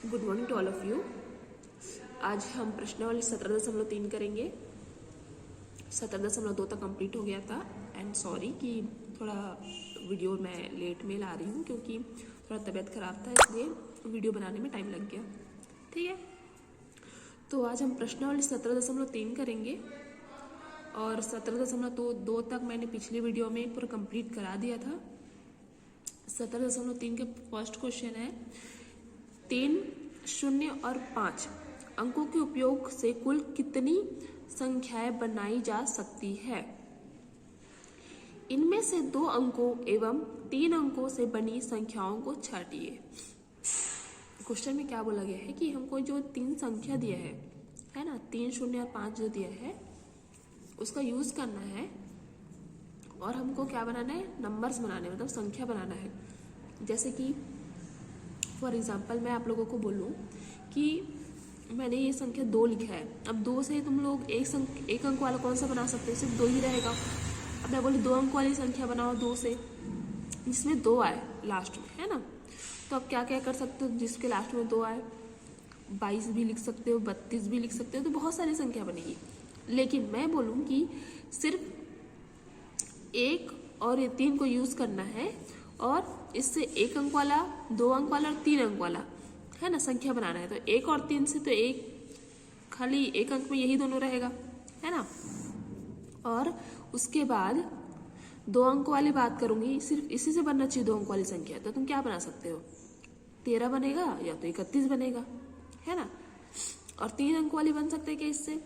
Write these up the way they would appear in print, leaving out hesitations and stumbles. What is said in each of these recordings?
Good morning to all of you. आज हम प्रश्नावली 17.3 करेंगे। 17.2 तक कंप्लीट हो गया था। एंड सॉरी कि थोड़ा वीडियो मैं लेट में ला रही हूँ क्योंकि थोड़ा तबीयत खराब था, इसलिए वीडियो बनाने में टाइम लग गया। ठीक है, तो आज हम प्रश्नावली 17.3 करेंगे और 17.2 तक मैंने पिछली वीडियो में पूरा कंप्लीट करा दिया था। 17.3 के फर्स्ट क्वेश्चन है 3, 0 और 5 अंकों के उपयोग से कुल कितनी संख्याएं बनाई जा सकती है। इनमें से 2 अंकों एवं 3 अंकों से बनी संख्याओं को छांटिए। क्वेश्चन में क्या बोला गया है कि हमको जो 3 संख्या दिया है ना, 3, 0 और 5 जो दिया है उसका यूज करना है और हमको क्या बनाना है, नंबर्स बनाने, मतलब संख्या बनाना है। जैसे कि फॉर एग्जाम्पल मैं आप लोगों को बोलूँ कि मैंने ये संख्या 2 लिखा है। अब 2 से तुम लोग एक अंक वाला कौन सा बना सकते हैं, सिर्फ 2 ही रहेगा। अब मैं बोली 2 अंक वाली संख्या बनाओ 2 से, जिसमें 2 आए लास्ट में, है ना। तो अब क्या क्या कर सकते हो जिसके लास्ट में 2 आए, 22 भी लिख सकते हो, 32 भी लिख सकते हो, तो बहुत सारी संख्या बनेगी। लेकिन मैं बोलूँ कि सिर्फ 1 और 3 को यूज करना है और इससे 1 अंक वाला, 2 अंक वाला और 3 अंक वाला, है ना, संख्या बनाना है। तो 1 और 3 से तो खाली 1 अंक में यही दोनों रहेगा, है ना। और उसके बाद 2 अंक वाली बात करूंगी, सिर्फ इसी से बनना चाहिए 2 अंक वाली संख्या। तो तुम क्या बना सकते हो, 13 बनेगा या तो 31 बनेगा, है ना। और 3 अंक वाली बन सकते है क्या इससे,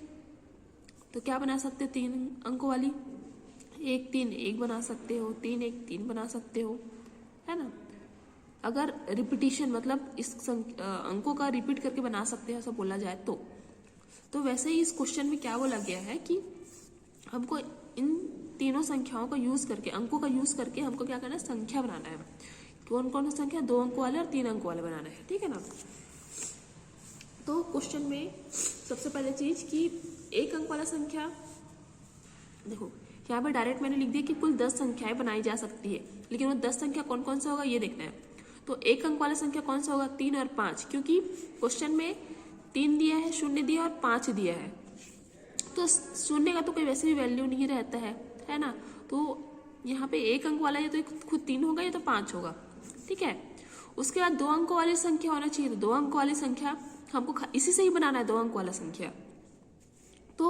तो क्या बना सकते हो 3 अंकों वाली, 1, 3, 1 बना सकते हो, 3, 1, 3 बना सकते हो, है ना। अगर रिपीटिशन मतलब इस अंकों का रिपीट करके बना सकते हैं ऐसा बोला जाए तो वैसे ही इस क्वेश्चन में क्या बोला गया है कि हमको इन तीनों संख्याओं का यूज करके, अंकों का यूज करके हमको क्या करना है, संख्या बनाना है। कौन कौन सी संख्या, 2 अंकों वाले और 3 अंकों वाले बनाना है, ठीक है ना। तो क्वेश्चन में सबसे पहले चीज कि 1 अंक वाला संख्या, देखो यहाँ पे डायरेक्ट मैंने लिख दिया कि कुल 10 संख्याएं बनाई जा सकती है, लेकिन वो 10 संख्या कौन कौन सा होगा ये देखना है। तो 1 अंक वाला संख्या कौन सा होगा, 3 और 5, क्योंकि क्वेश्चन में 3 दिया है, 0 दिया और 5 दिया है। तो 0 का तो कोई वैसे भी वैल्यू नहीं रहता है ना। तो यहाँ पे 1 अंक वाला ये तो खुद 3 होगा, ये तो 5 होगा, ठीक है। उसके बाद 2 अंकों वाली संख्या होना चाहिए। तो 2 अंक वाली संख्या हमको इसी से ही बनाना है, 2 अंक वाला संख्या। तो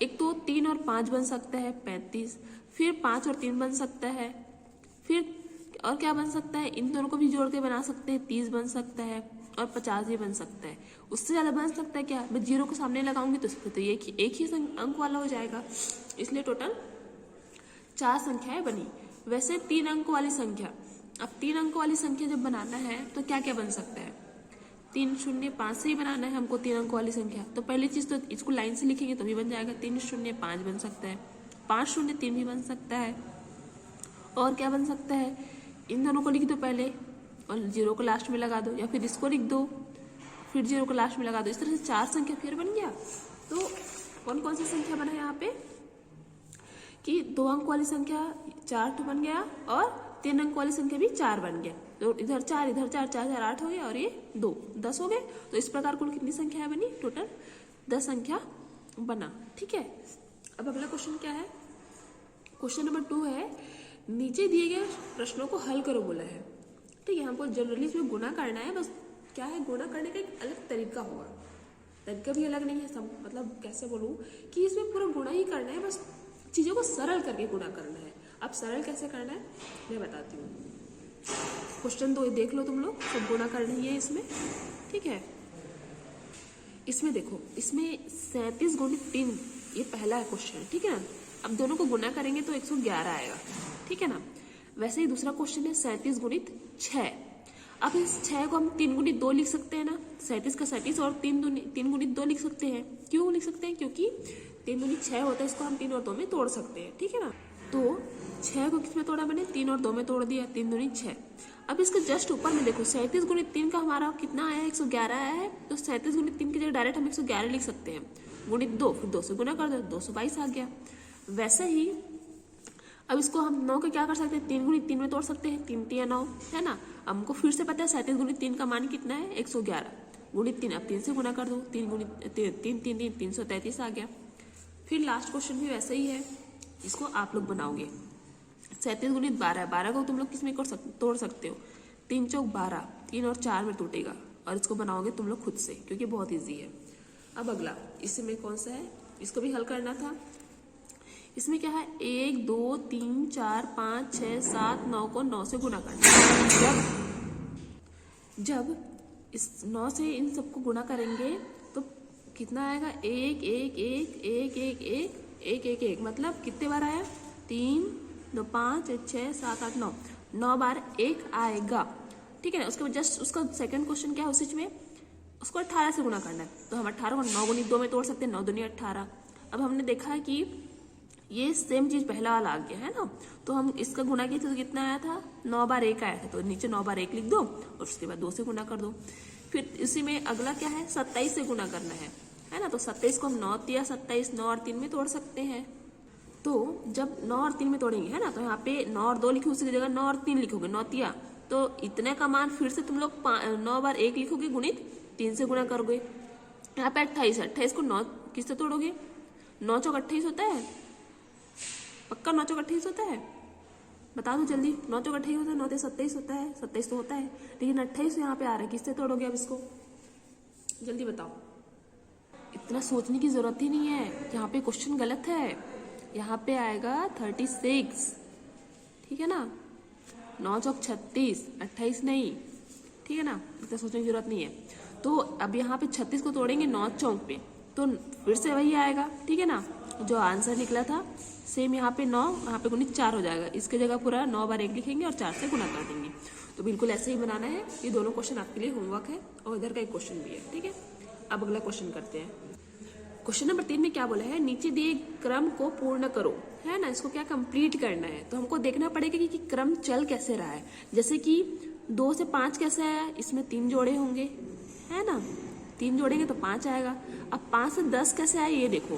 एक तो 3 और 5 बन सकता है 35, फिर 5 और 3 बन सकता है, फिर और क्या बन सकता है, इन दोनों को भी जोड़ के बना सकते हैं, 30 बन सकता है और 50 भी बन सकता है। उससे ज्यादा बन सकता है क्या, मैं 0 को सामने लगाऊंगी तो इसमें तो एक ही अंक वाला हो जाएगा। इसलिए टोटल 4 संख्याएं बनी। वैसे 3 अंक वाली संख्या, अब 3 अंक वाली संख्या जब बनाना है तो क्या क्या बन सकता है, 3, 0, 5 से ही बनाना है हमको 3 अंक वाली संख्या। तो पहली चीज तो इसको लाइन से लिखेंगे तो भी बन जाएगा, 3, 0, 5 बन सकता है, 5, 0, 3 भी बन सकता है। और क्या बन सकता है, इन दोनों को लिख दो पहले और 0 को लास्ट में लगा दो, या फिर इसको लिख दो फिर 0 को लास्ट में लगा दो। इस तरह से 4 संख्या फिर बन गया। तो कौन कौन सी संख्या बना है यहाँ पे कि 2 अंक वाली संख्या 4 तो बन गया और 3 अंक वाली संख्या भी 4 बन गया। तो इधर 4 इधर 4, 4, 4, 8 हो गया और ये 2, 10 हो गए। तो इस प्रकार कुल कितनी संख्या बनी, टोटल 10 संख्या बना, ठीक है। अब अगला क्वेश्चन क्या है, क्वेश्चन नंबर 2 है, नीचे दिए गए प्रश्नों को हल करो बोला है, ठीक है। हमको जनरली इसमें गुणा करना है, बस क्या है, गुणा करने का एक अलग तरीका होगा, तरीका भी अलग नहीं है सब, मतलब कैसे बोलूँ कि इसमें पूरा गुणा ही करना है, बस चीजों को सरल करके गुणा करना है। अब सरल कैसे करना है मैं बताती हूँ। क्वेश्चन 2 देख लो तुम लोग, सब गुणा करना ही है इसमें, ठीक है। इसमें देखो, इसमें 37 गुणित 3 ये पहला है क्वेश्चन, ठीक है ना। अब दोनों को गुणा करेंगे तो 111 आएगा, ठीक है ना। वैसे ही दूसरा क्वेश्चन है 37 गुणित 6। अब इस 6 को हम 3 गुणित 2 लिख सकते हैं ना, 37 का 37 और 3 गुणित 2 लिख सकते हैं। क्यों लिख सकते हैं, क्योंकि 3 गुणित 6 होता है, इसको हम 3 और 2 में तोड़ सकते हैं, ठीक है ना। तो 6 को किस में तोड़ा मैंने, 3 और 2 में तोड़ दिया, 3 गुणित 6। अब इसके जस्ट ऊपर में देखो 37 गुणित 3 का हमारा कितना आया है, 111 आया है। तो 37 गुणित 3 की जगह डायरेक्ट हम 111 लिख सकते हैं, गुणित 2, फिर 2 से गुना कर दो, 222 आ गया। वैसे ही अब इसको हम 9 का क्या कर सकते हैं, 3 गुणित 3 में तोड़ सकते हैं, 3 3 9, है ना। हमको फिर से पता है 37 गुणित 3 का मान कितना है, 111। गुणित 3, अब 3 से गुना कर दो, 3 गुणित 3 333 आ गया। फिर लास्ट क्वेश्चन भी वैसे ही है, इसको आप लोग बनाओगे। 37 गुणित 12, 12 को तुम लोग किस में तोड़ सकते हो, 3 चौक 12, 3 और 4 में टूटेगा, और इसको बनाओगे तुम लोग खुद से, क्योंकि बहुत ईजी है। अब अगला इसमें कौन सा है, इसको भी हल करना था। इसमें क्या है, 1 2 3 4 5 6 7 9 को 9 से गुना करना। जब इस 9 से इन सबको गुना करेंगे तो कितना आएगा, 1 1 1 1 1 1 1 1 1, मतलब कितने बार आया, 3 2 5 6 7 8 9, 9 बार 1 आएगा। ठीक है ना। उसके बाद जस्ट उसका सेकंड क्वेश्चन क्या है, उसी में उसको 18 से गुना करना है। तो हम 18 को 9 गुणित 2 में तोड़ सकते हैं, 9 दूनी 18। अब हमने देखा है कि ये सेम चीज पहला वाला आ गया है ना, तो हम इसका गुना किए थे तो कितना आया था, 9 बार 1 आया था, तो नीचे 9 बार 1 लिख दो और उसके बाद 2 से गुना कर दो। फिर इसी में अगला क्या है, 27 से गुना करना है ना। तो 27 को हम 9 तिया 27, 9 और 3 में तोड़ सकते हैं। तो जब 9 और 3 में तोड़ेंगे है ना, तो यहाँ पे 9 और 2 लिखे, उसकी जगह 9 और 3 लिखोगे, 9 तिया, तो इतने का मान फिर से तुम लोग 9 बार 1 लिखोगे, गुणित 3 से गुना करोगे। यहाँ पे 28 है, 28 को 9 किससे तोड़ोगे, 9 चौक 28 होता है, पक्का 9 चौक 28 होता है, बता दो जल्दी, 9 चौक 28 होता है, 9 27 होता है, 27 तो होता है, लेकिन 28 यहाँ पे आ रहा है, किससे तोड़ोगे अब इसको, जल्दी बताओ। इतना सोचने की जरूरत ही नहीं है, यहाँ पे क्वेश्चन गलत है, यहाँ पे आएगा 36, ठीक है ना, 9 चौक 36, 28 नहीं, ठीक है ना, इतना सोचने की जरूरत नहीं है। तो अब यहाँ पे 36 को तोड़ेंगे 9 चौक पे, तो फिर से वही आएगा, ठीक है ना, जो आंसर निकला था सेम। यहाँ पे 9, यहाँ पे गुणित 4 हो जाएगा, इसके जगह पूरा 9 बार 1 लिखेंगे और 4 से गुना कर देंगे। तो बिल्कुल ऐसे ही बनाना है। ये दोनों क्वेश्चन आपके लिए होमवर्क है और इधर का एक क्वेश्चन भी है, ठीक है। अब अगला क्वेश्चन करते हैं। क्वेश्चन नंबर 3 में क्या बोला है, नीचे दिए क्रम को पूर्ण करो, है ना, इसको क्या कंप्लीट करना है। तो हमको देखना पड़ेगा कि क्रम चल कैसे रहा है। जैसे कि 2 से 5 कैसे आया, इसमें 3 जोड़े होंगे, है ना, 3 जोड़ेंगे तो 5 आएगा। अब 5 से 10 कैसे आए, ये देखो,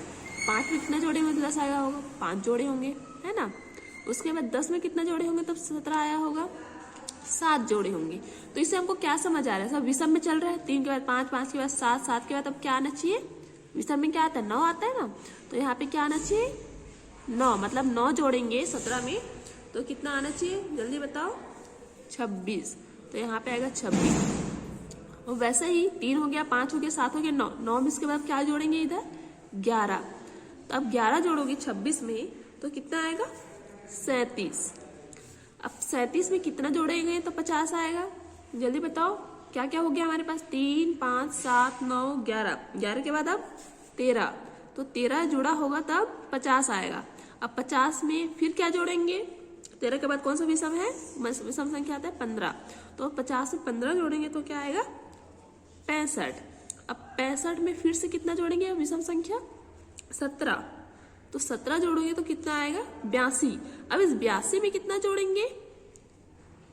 5 में कितना जोड़े में 10 आया होगा, 5 जोड़े होंगे, है ना। उसके बाद 10 में कितना जोड़े होंगे, तब 17 आया होगा, 7 जोड़े होंगे। तो इससे हमको क्या समझ आ रहा है, सब विषम में चल रहा है, 3 के बाद 5, 5 के बाद 7, 7 के बाद अब क्या आना चाहिए, विषम में क्या आता है, 9 आता है ना। तो यहाँ पे क्या आना चाहिए, 9, मतलब 9 जोड़ेंगे 17 में तो कितना आना चाहिए, जल्दी बताओ, 26। तो यहाँ पे आएगा 26। और वैसे ही 3 हो गया, 5 हो गया, 7 हो गया, 9, 9 में इसके बाद क्या जोड़ेंगे इधर, 11। तो अब 11 जोड़ोगे 26 में तो कितना आएगा, 37। अब 37 में कितना जोड़ेंगे तो 50 आएगा, जल्दी बताओ क्या क्या हो गया हमारे पास, 3 5 7 9 11, 11 के बाद अब 13, तो 13 जुड़ा होगा तब 50 आएगा। अब 50 में फिर क्या जोड़ेंगे, 13 के बाद कौन सा विषम है, विषम संख्या आता है 15, तो 50 में 15 जोड़ेंगे तो क्या आएगा, 65। अब 65 में फिर से कितना जोड़ेंगे विषम संख्या, 17, तो 17 जोड़ोगे तो कितना आएगा, 82। अब इस 82 में कितना जोड़ेंगे,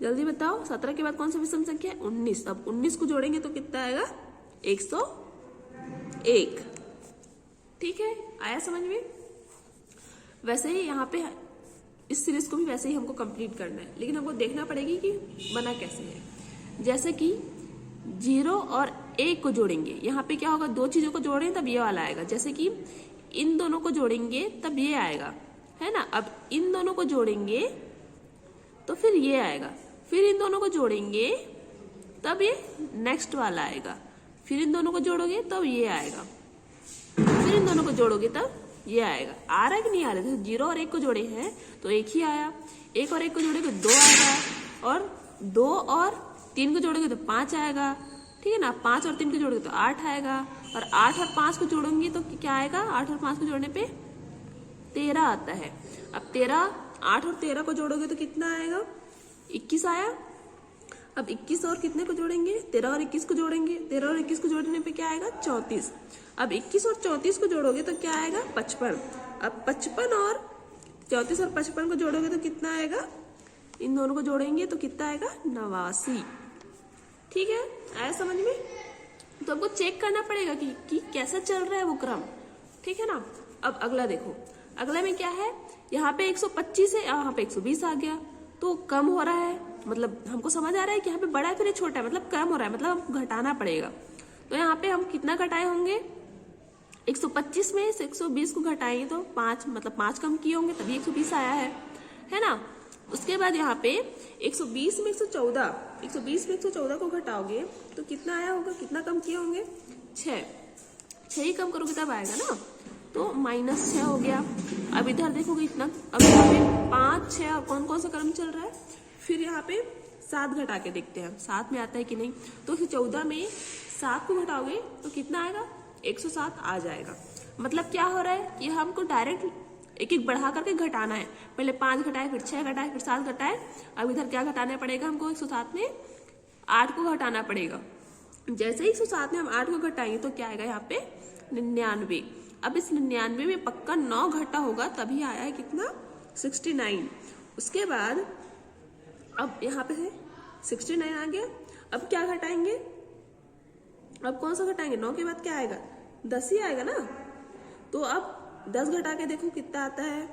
जल्दी बताओ, 17 के बाद कौन सा विषम संख्या है, 19। अब 19 को जोड़ेंगे तो कितना आएगा, 101। ठीक है, आया समझ में। वैसे ही यहाँ पे इस सीरीज को भी वैसे ही हमको कंप्लीट करना है, लेकिन हमको देखना पड़ेगी कि बना कैसे है। जैसे कि 0 और 1 को जोड़ेंगे, यहाँ पे क्या होगा, 2 चीजों को जोड़ें तब ये वाला आएगा। जैसे कि इन दोनों को जोड़ेंगे तब ये आएगा, है ना। अब इन दोनों को जोड़ेंगे तो फिर ये आएगा, फिर इन दोनों को जोड़ेंगे तब ये नेक्स्ट वाला आएगा, फिर इन दोनों को जोड़ोगे तब ये आएगा, फिर इन दोनों को जोड़ोगे तब ये आएगा। आ रहा है कि नहीं आ रहा है, 0 और 1 को जोड़े हैं तो 1 ही आया, 1 और 1 को जोड़ेगे 2 आएगा, और 2 और 3 को जोड़ोगे तो 5 आएगा, ठीक है ना। 5 और 3 को जोड़ोगे तो 8 आएगा, और 8 और 5 को जोड़ेंगे तो क्या आएगा, 8 और 5 को जोड़ने पे 13 आता है। अब 8 और 13 को जोड़ोगे तो कितना आएगा, 21 आया। अब 21 और कितने को जोड़ेंगे, 13 और 21 को जोड़ेंगे, 13 और 21 को जोड़ने पे क्या आएगा, 34। अब 21 और 34 को जोड़ोगे तो क्या आएगा, 55। अब 55 और 34 और 55 को जोड़ोगे तो कितना आएगा, इन दोनों को जोड़ेंगे तो कितना आएगा, 89। ठीक है, आया समझ में। तो आपको चेक करना पड़ेगा कि कैसा चल रहा है वो क्रम, ठीक है ना। अब अगला देखो, अगला में क्या है, यहाँ पे 125 है, यहाँ पे 120 आ गया, तो कम हो रहा है, मतलब हमको समझ आ रहा है कि यहाँ पे बड़ा है फिर छोटा है, मतलब कम हो रहा है, मतलब हमको घटाना पड़ेगा। तो यहाँ पे हम कितना घटाए होंगे, 125 में से 120 को घटाएंगे तो 5 मतलब 5 कम किए होंगे तभी 120 आया है ना। उसके बाद यहाँ पे 120 में 114, 120 में 114 को घटाओगे तो कितना आया होगा, कितना कम किए होंगे, 6 ही कम करोगे तब आएगा ना, तो -6 हो गया। अब इधर देखोगे इतना, अब यहाँ पे 5, 6 और कौन कौन सा क्रम चल रहा है, फिर यहाँ पे 7 घटा के देखते हैं 7 में आता है कि नहीं। तो 14 में 7 को घटाओगे तो कितना आएगा, 107 आ जाएगा। मतलब क्या हो रहा है कि हमको डायरेक्ट एक एक बढ़ा करके घटाना है, पहले 5 घटाए, फिर 6 घटाए, फिर 7 घटाए। अब इधर क्या घटाना पड़ेगा हमको, 107 में 8 को घटाना पड़ेगा। जैसे ही 107 में हम 8 को घटाएंगे तो क्या आएगा यहाँ पे 99। अब इस 99 में पक्का 9 घटा होगा तभी आया है कितना, 69। उसके बाद अब यहाँ पे है 69 आ गया। अब क्या घटाएंगे, अब कौन सा घटाएंगे, 9 के बाद क्या आएगा, 10 ही आएगा ना। तो अब 10 घटा के देखो कितना आता है।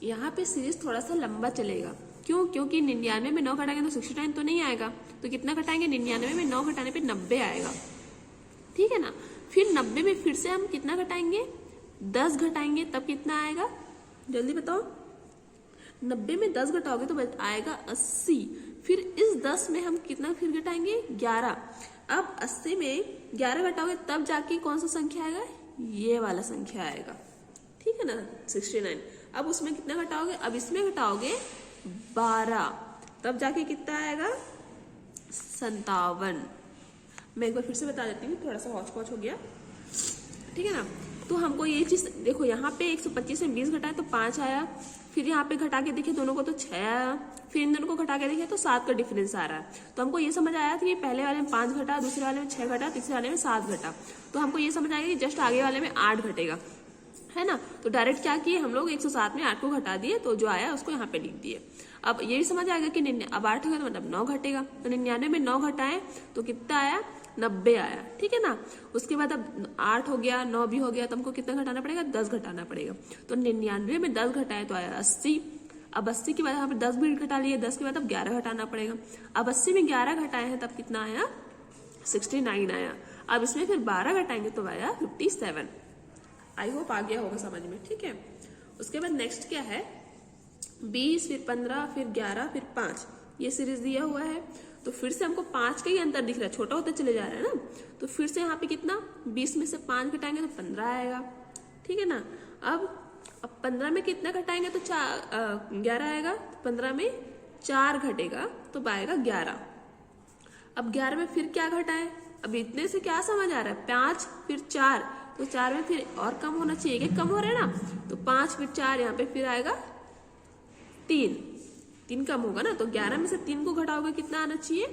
यहाँ पे सीरीज थोड़ा सा लंबा चलेगा, क्यों, क्योंकि 99 में 9 घटाएंगे तो 69 तो नहीं आएगा। तो कितना घटाएंगे, 99 में 9 घटाने पे 90 आएगा, ठीक है ना। फिर 90 में फिर से हम कितना घटाएंगे, 10 घटाएंगे तब कितना आएगा, जल्दी बताओ। 90 में 10 घटाओगे तो आएगा 80। फिर इस 10 में हम कितना फिर घटाएंगे, 11। अब 80 में 11 घटाओगे तब जाके कौन सा संख्या आएगा, ये वाला संख्या आएगा, ठीक है ना, 69। अब उसमें कितना घटाओगे, अब इसमें घटाओगे 12 तब जाके कितना आएगा, 57। मैं एक बार फिर से बता देती हूँ, थोड़ा सा हौच पौच हो गया, ठीक है ना। तो हमको ये चीज देखो, यहाँ पे 125 में 20 घटाए तो 5 आया। फिर यहाँ पे घटा के देखे दोनों को तो 6 आया। फिर इन दोनों को घटा के देखे तो 7 का डिफरेंस आ रहा है। तो हमको ये समझ आया कि पहले वाले में 5 घटा, दूसरे वाले में 6 घटा, तीसरे वाले में 7 घटा। तो हमको ये समझ आएगा कि जस्ट आगे वाले में 8 घटेगा, है ना। तो डायरेक्ट क्या किए हम लोग, 107 में 8 को घटा दिए तो जो आया उसको यहाँ पे लिख दिए। अब ये भी समझ आएगा कि अब 8 होगा तो मतलब 9 घटेगा। तो 99 में 9 घटाए तो कितना आया, 90 आया, ठीक है ना। उसके बाद अब 8 हो गया, 9 भी हो गया, तो हमको कितना घटाना पड़ेगा, 10 घटाना पड़ेगा। तो 99 में 10 घटाए तो आया 80। अब 80 के बाद यहाँ पे 10 भी घटा लिए, 10 के बाद अब 11 घटाना पड़ेगा। अब 80 में 11 घटाए हैं तब कितना आया, 69 आया। अब इसमें फिर 12 घटाएंगे तो आया 57। आई होप आ गया होगा समझ में, ठीक है। उसके बाद नेक्स्ट क्या है, 20, फिर 15, फिर 11, फिर 5, ये सीरीज दिया हुआ है। तो फिर से हमको 5 का ही अंतर दिख रहा है, छोटा होता चले जा रहा है ना। तो फिर से यहाँ पे कितना, 20 में से 5 घटाएंगे तो 15 आएगा, ठीक है ना। अब 15 में कितना घटाएंगे तो 11 आएगा। 15 में 4 घटेगा तो आएगा 11। अब 11 में फिर क्या घटाए, अब इतने से क्या समझ आ रहा है, 5 फिर 4, तो 4 में फिर और कम होना चाहिए, एक कम हो रहा है ना। तो 5 फिर 4, यहाँ पे फिर आएगा 3 कम होगा ना। तो 11 में से 3 को घटाओगे कितना आना चाहिए,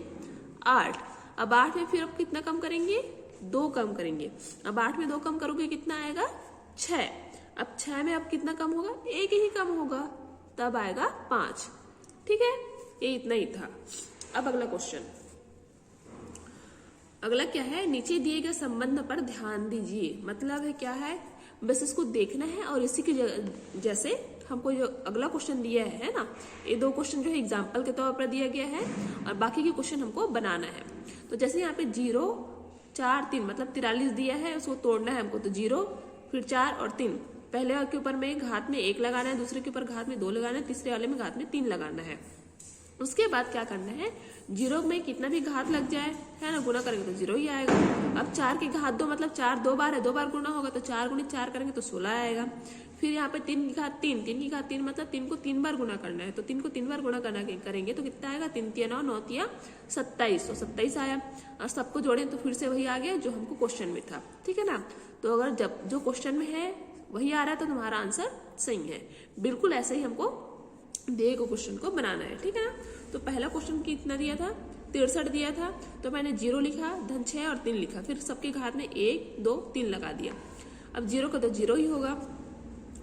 8। अब 8 में फिर अब कितना कम करेंगे, 2 कम करेंगे। अब 8 में 2 कम करोगे कितना आएगा, 6। अब 6 में अब कितना कम होगा, 1 ही कम होगा, तब आएगा 5, ठीक है। ये इतना ही था। अब अगला क्वेश्चन, अगला क्या है, नीचे दिए गए संबंध पर ध्यान दीजिए। मतलब है क्या है, बस इसको देखना है और इसी के जैसे हमको जो अगला क्वेश्चन दिया है ना, ये 2 क्वेश्चन जो है एग्जाम्पल के तौर पर दिया गया है और बाकी के क्वेश्चन हमको बनाना है। तो जैसे यहाँ पे 0, 4, 3 मतलब 43 दिया है, उसको तोड़ना है हमको। तो 0 फिर 4 और 3, पहले के ऊपर में घात में 1 लगाना है, दूसरे के ऊपर घात में 2 लगाना है, तीसरे वाले में घात में 3 लगाना है। उसके बाद क्या करना है, 0 में कितना भी घात लग जाए, है ना, गुना करेंगे तो 0 ही आएगा। अब 4 की घात 2 मतलब 4 2 बार है, 2 बार गुना होगा तो 4 गुणित 4 करेंगे तो 16 आएगा। फिर यहाँ पे 3 की घात 3, 3 की घात 3 मतलब 3 को 3 बार गुना करना है। तो 3 को 3 बार गुना करना करेंगे तो कितना आएगा, 3 3 9 9 3 27, तो 27 आया। और सबको जोड़े तो फिर से वही आ गया जो हमको क्वेश्चन में था, ठीक है ना। तो अगर जब जो क्वेश्चन में है वही आ रहा है तो तुम्हारा आंसर सही है। बिल्कुल ऐसे ही हमको दिए गए क्वेश्चन को बनाना है, ठीक है ना। तो पहला क्वेश्चन कितना दिया था, 63 दिया था। तो मैंने 0 लिखा, धन 6 और 3 लिखा, फिर सबके घात में 1 2 3 लगा दिया। अब 0 का तो 0 ही होगा,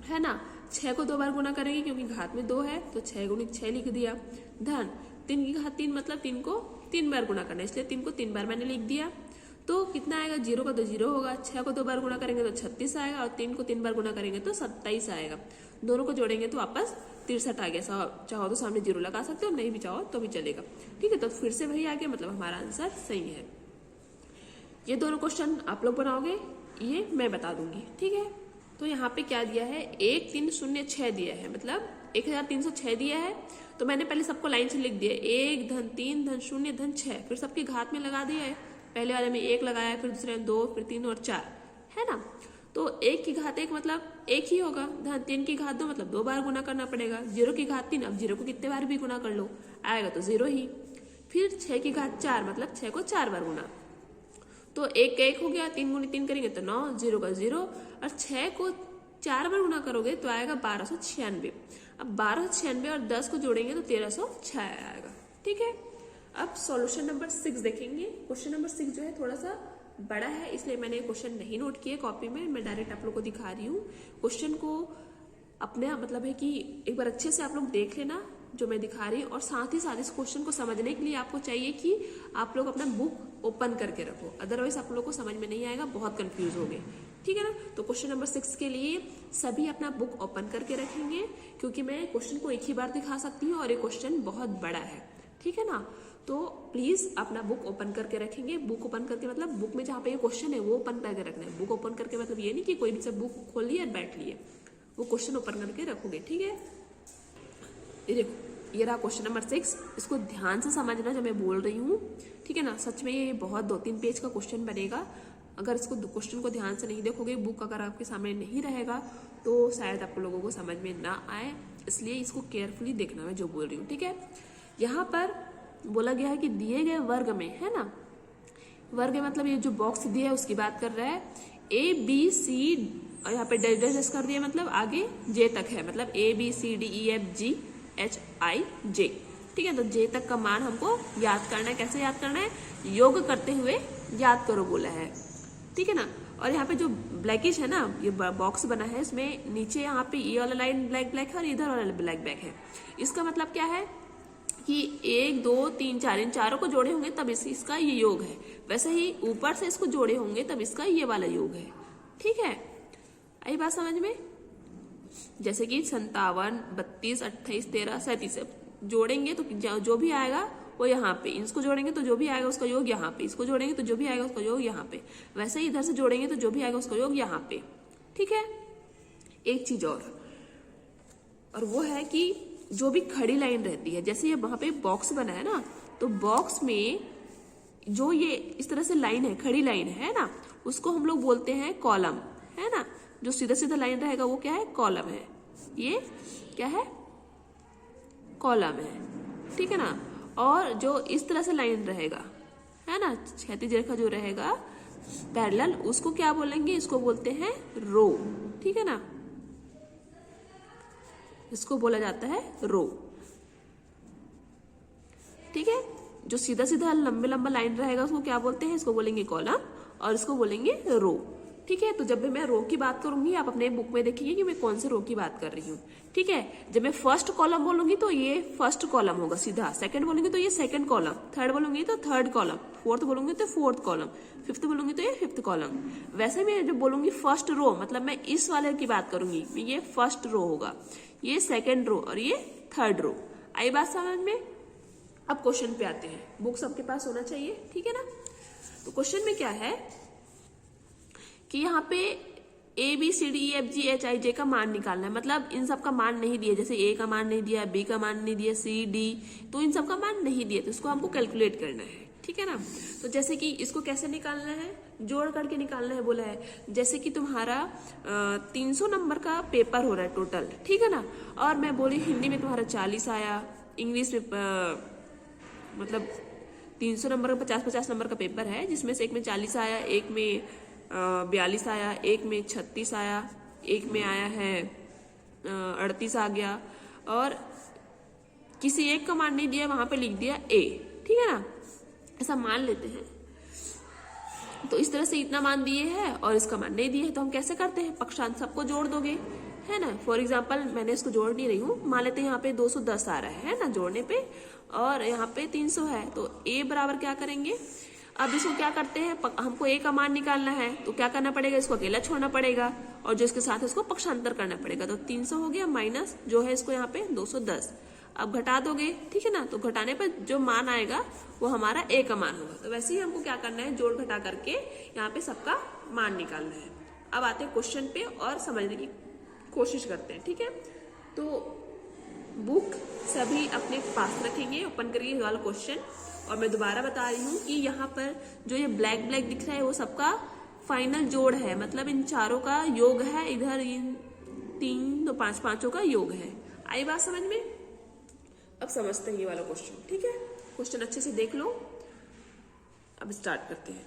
है ना। 6 को 2 बार गुना करेंगे क्योंकि घात में 2 है, तो 6 गुणित 6 लिख दिया। धन 3 की घात 3 मतलब 3 को 3 बार गुना करना है, इसलिए 3 को 3 बार मैंने लिख दिया। तो कितना आएगा, 0 का तो 0 होगा, 6 को 2 बार गुना करेंगे तो 36 आएगा और 3 को 3 बार गुना करेंगे तो 27 आएगा। दोनों को जोड़ेंगे तो वापस 63 आ गया। चाहो तो सामने 0 लगा सकते हो, नहीं भी चाहो तो भी चलेगा, ठीक है। तो फिर से वही आ गया, मतलब हमारा आंसर सही है। ये दोनों क्वेश्चन आप लोग बनाओगे, ये मैं बता दूंगी, ठीक है। तो यहाँ पे क्या दिया है, 1306 दिया है, मतलब 1306 दिया है। तो मैंने पहले सबको लाइन से लिख दिया, 1 धन 3 धन 0 धन 6, फिर सबके घात में लगा दिया है। पहले वाले में 1 लगाया, फिर दूसरे में 2, फिर 3 और 4, है ना। तो 1 की घात 1 मतलब 1 ही होगा, धन 3 की घात 2 मतलब 2 बार गुना करना पड़ेगा। 0 की घात 3, अब 0 को कितने बार भी गुना कर लो आएगा तो 0 ही। फिर 6 की घात 4 मतलब 6 को 4 बार गुना, तो 1 का 1 हो गया, 3 गुनी 3 करेंगे तो 9, 0 का 0, और 6 को 4 बार गुना करोगे तो आएगा 1296। अब 1296 और 10 को जोड़ेंगे तो 1306 आएगा, ठीक है। अब सॉल्यूशन नंबर 6 देखेंगे। क्वेश्चन नंबर 6 जो है थोड़ा सा बड़ा है, इसलिए मैंने क्वेश्चन नहीं नोट किए कॉपी में, मैं डायरेक्ट आप लोग को दिखा रही हूँ। क्वेश्चन को अपने मतलब है कि एक बार अच्छे से आप लोग देख लेना जो मैं दिखा रही हूँ, और साथ ही साथ इस क्वेश्चन को समझने के लिए आपको चाहिए कि आप लोग अपना बुक ओपन करके रखो, अदरवाइज आप लोग को समझ में नहीं आएगा, बहुत कंफ्यूज होगे, ठीक है ना। तो क्वेश्चन नंबर 6 के लिए सभी अपना बुक ओपन करके रखेंगे, क्योंकि मैं क्वेश्चन को एक ही बार दिखा सकती हूँ और ये क्वेश्चन बहुत बड़ा है, ठीक है ना। तो प्लीज अपना बुक ओपन करके रखेंगे। बुक ओपन करके मतलब बुक में जहाँ पे ये क्वेश्चन है वो ओपन करके रखना है। बुक ओपन करके मतलब ये नहीं कि कोई भी सब बुक खोल लिया और बैठ लिए, वो क्वेश्चन ओपन करके रखोगे, ठीक है। ये देखो, ये रहा क्वेश्चन नंबर 6, इसको ध्यान से समझना जो मैं बोल रही हूँ, ठीक है ना। सच में ये बहुत 2-3 पेज का क्वेश्चन बनेगा, अगर इसको क्वेश्चन को ध्यान से नहीं देखोगे, बुक अगर आपके सामने नहीं रहेगा तो शायद आप लोगों को समझ में ना आए, इसलिए इसको केयरफुली देखना मैं जो बोल रही हूँ, ठीक है। यहाँ पर बोला गया है कि दिए गए वर्ग में, है ना, वर्ग मतलब ये जो बॉक्स दिया है उसकी बात कर रहा है, ABC, और यहाँ पे डैश डैश कर दिया मतलब आगे J तक है, मतलब ABCDEFGHIJ, ठीक है। तो J तक का मान हमको याद करना है। कैसे याद करना है, योग करते हुए याद करो बोला है, ठीक है ना। और यहाँ पे जो ब्लैकिश है ना, ये बॉक्स बना है, इसमें नीचे यहाँ पे ये वाला लाइन ब्लैक ब्लैक है और इधर वाला ब्लैक ब्लैक है। इसका मतलब क्या है कि 1 2 3 4 इन चारों को जोड़े होंगे तब इसका ये योग है, वैसे ही ऊपर से इसको जोड़े होंगे तब इसका ये वाला योग है, ठीक है। आई बात समझ में। जैसे कि 57, 32, 28, 13, 37 जोड़ेंगे तो जो भी आएगा वो यहाँ पे, इसको जोड़ेंगे तो जो भी आएगा उसका योग यहाँ पे, इसको जोड़ेंगे तो जो भी आएगा उसका योग यहाँ पे, वैसे ही इधर से जोड़ेंगे तो जो भी आएगा उसका योग यहाँ पे, ठीक है। एक चीज और वो है कि जो भी खड़ी लाइन रहती है, जैसे ये वहां पे बॉक्स बना है ना, तो बॉक्स में जो ये इस तरह से लाइन है, खड़ी लाइन है ना, उसको हम लोग बोलते हैं कॉलम, है ना। जो सीधा सीधा लाइन रहेगा वो क्या है, कॉलम है। ये क्या है, कॉलम है, ठीक है ना। और जो इस तरह से लाइन रहेगा, है ना, क्षैतिज रेखा जो रहेगा पैरेलल, उसको क्या बोलेंगे, इसको बोलते हैं रो, ठीक है ना। इसको बोला जाता है रो, ठीक है। जो सीधा सीधा लंबे लंबा लाइन रहेगा उसको क्या बोलते हैं, इसको बोलेंगे कॉलम और इसको बोलेंगे रो, ठीक है। तो जब भी मैं रो की बात करूंगी आप अपने बुक में देखिए कि मैं कौन से रो की बात कर रही हूँ, ठीक है। जब मैं फर्स्ट कॉलम बोलूंगी तो ये फर्स्ट कॉलम होगा सीधा, सेकंड बोलूंगी तो ये सेकंड कॉलम, थर्ड बोलूंगी तो थर्ड कॉलम, फोर्थ बोलूंगी तो फोर्थ कॉलम, फिफ्थ बोलूंगी तो ये फिफ्थ कॉलम। वैसे मैं जब बोलूंगी फर्स्ट रो मतलब मैं इस वाले की बात करूंगी, ये फर्स्ट रो होगा, ये सेकेंड रो और ये थर्ड रो। आई बात समझ में। अब क्वेश्चन पे आते हैं, बुक सबके पास होना चाहिए, ठीक है ना। तो क्वेश्चन में क्या है कि यहाँ पे ABCDEFGHIJ का मान निकालना है, मतलब इन सब का मान नहीं दिया, जैसे A का मान नहीं दिया, B का मान नहीं दिया, C D, तो इन सब का मान नहीं दिया, तो इसको हमको कैलकुलेट करना है, ठीक है ना। तो जैसे कि इसको कैसे निकालना है, जोड़ करके निकालना है बोला है। जैसे कि तुम्हारा 300 नंबर का पेपर हो रहा है टोटल, ठीक है ना। और मैं बोली हिंदी में तुम्हारा 40 आया, इंग्लिश में मतलब 300 नंबर का 50-50 नंबर का पेपर है, जिसमें से एक में 40 आया, एक में 42 आया, एक में 36 आया, एक में आया है 38 आ गया, और किसी एक का मान नहीं दिया, वहां पे लिख दिया A, ठीक है ना। ऐसा मान लेते हैं। तो इस तरह से इतना मान दिए है और इसका मान नहीं दिए है, तो हम कैसे करते हैं, पक्षांश सबको जोड़ दोगे, है ना। फॉर एग्जाम्पल मैंने इसको जोड़ नहीं रही हूँ, मान लेते हैं यहाँ पे 210 आ रहा है ना जोड़ने पे, और यहाँ पे 300 है, तो A बराबर क्या करेंगे, अब इसको क्या करते हैं, हमको A का मान निकालना है, तो क्या करना पड़ेगा, इसको अकेला छोड़ना पड़ेगा और जो इसके साथ है उसको पक्षांतर करना पड़ेगा। तो 300 हो गया माइनस जो है इसको यहाँ पे 210। अब घटा दोगे, ठीक है ना, तो घटाने पर जो मान आएगा वो हमारा ए का मान होगा। तो वैसे ही हमको क्या करना है, जोड़ घटा करके यहाँ पे सबका मान निकालना है। अब आते हैं क्वेश्चन पे और समझने की कोशिश करते हैं, ठीक है। तो बुक सभी अपने पास रखेंगे, ओपन करिए वाला क्वेश्चन। और मैं दोबारा बता रही हूँ कि यहाँ पर जो ये ब्लैक ब्लैक दिख रहा है वो सबका फाइनल जोड़ है, मतलब इन चारों का योग है, इधर इन 3 तो 5 पांचों का योग है। आई बात समझ में? अब समझते हैं ये वाला क्वेश्चन, ठीक है। क्वेश्चन अच्छे से देख लो। अब स्टार्ट करते हैं।